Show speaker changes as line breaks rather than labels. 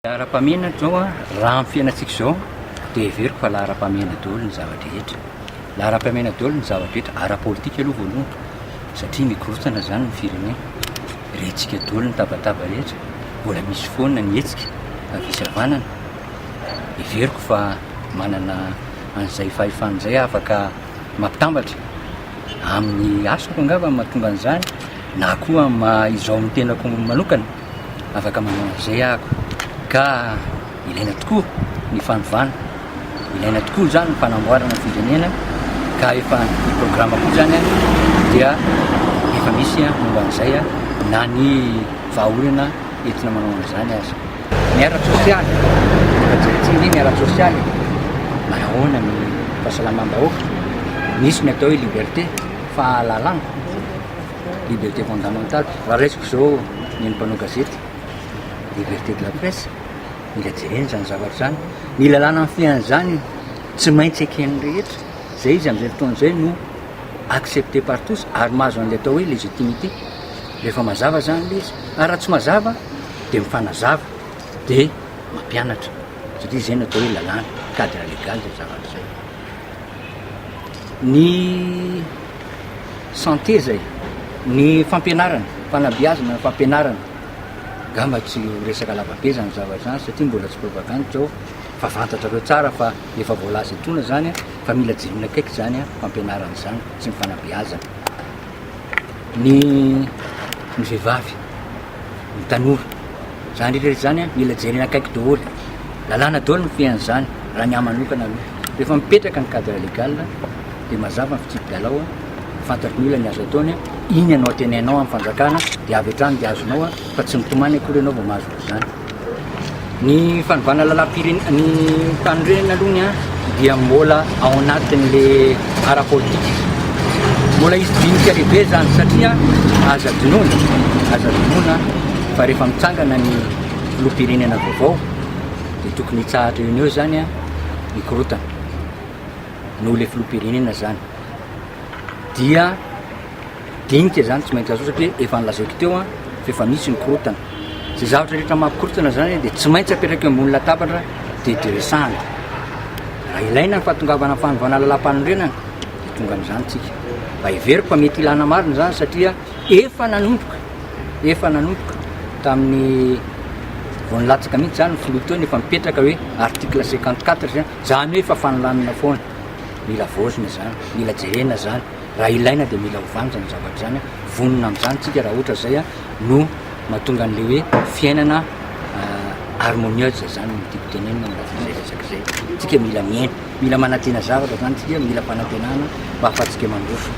Lahara-pahamehana zao a raha amin'ny fiainantsika zao dia heveriko fa lahara-pahamehana daholo ny zavatra rehetra. Lahara-pahamehana daholo ny zavatra rehetra ara-pôlitika aloha voalohany satria mikorontana zany ny firenena. Rentsika daholo ny tabataba rehetra, mbola misy foana ny hetsika avisy havanana. Heveriko fa manana an'izay fahefana izay afaka mampitambatra amin'ny asako angamba mahatonga an'izany na koa izao amin'ny tenako manokana afaka manao an'izay ahako. Ka ilaina tokoa ny fanovana, ilaina tokoa zany ny fanamboarana firenena, ka efa ny programa koa zany dia efa misy momba an'izay na ny vahaolana entina manao an'izany aza. Ny ara-tsosialy, fajeritsiny ny ara-tsosialy, manahoana ny fahasalamam-bahoaka, misy ny atao hoe liberté, fahalalana, liberté fondamentale. Raha raisiko zao ny mpanao gazety, liberté de la presse, mila jerena zany zavatra zany, ny lalàna amin'ny fiainan'izany tsy maintsy eken'ny rehetra. Zay izy amin'izay fotoan'izay no accepté par tous ary mahazo an'ilay atao hoe légitimité. Rehefa mazava zany ilay izy, ary raha tsy mazava dia mifanazava dia mampianatra satria zay no atao hoe lalàna cadre légal zay zavatra zay. Ny santé zay, ny fampianarana, fanabeazana, fampianarana gamba tsy resaka lavabe zany zavatra zany satria mbola tsy propagande zao fa fantatrareo tsara fa efa voalaza etona zany fa mila jerena akaiky zany fampianarana zany sy ny fanabeazana. Ny vehivavy, ny tanora zany rehetra zany mila jerena akaiky daholo, lalàna daholo ny fiain'izany raha ny amanokana aloha. Rehefa mipetraka ny cadre légal dia mazava ny fitsipy-dalao, fantatry ny olona ny azo ataony, iny anao tenainao amin'ny fanjakana dia avy hatrany dia azonao fa tsy mitomany akory ianao vao mahazo zany. Ny fanovana lalam-pirenena, ny fanorenana aloha dia mbola ao anatin'le ara-pôlitika, mbola izy dinika lehibe zany satria aza dinoina fa rehefa mitsangana ny filoham-pirenena vaovao dia tokony hitsahatra eo zany mikorotana noho le filoham-pirenena zany dia dinika zany tsy maintsy azo satria efa nilazaiko teo fa efa misy ny korotana. Zay zavatra rehetra mampikorotana zany dia tsy maintsy apetraka eo ambony latabatra dia resahana. Raha ilaina ny fahatongavana fanovana lalam-panorenana dia tonga amin'izany tsika. Mba heveriko fa mety ilana marina zany satria efa nanomboka tamin'ny vao nilatsaka mihitsy zany ny filoha teo efa mipetraka hoe article 54 zany hoe efa fanolanana foana. Mila vaozina zany, mila jerena zany, raha ilaina dia mila hovana zany zavatra zany, vonona amin'izany tsika raha ohatra zay no mahatonga an'le hoe fiainana harmonieuse zany ny tiako tenenina zay resaka zay. Tsika mila miaina, mila manantena zavatra zany tsika, mila fanantenana mba ahafahantsika mandroso.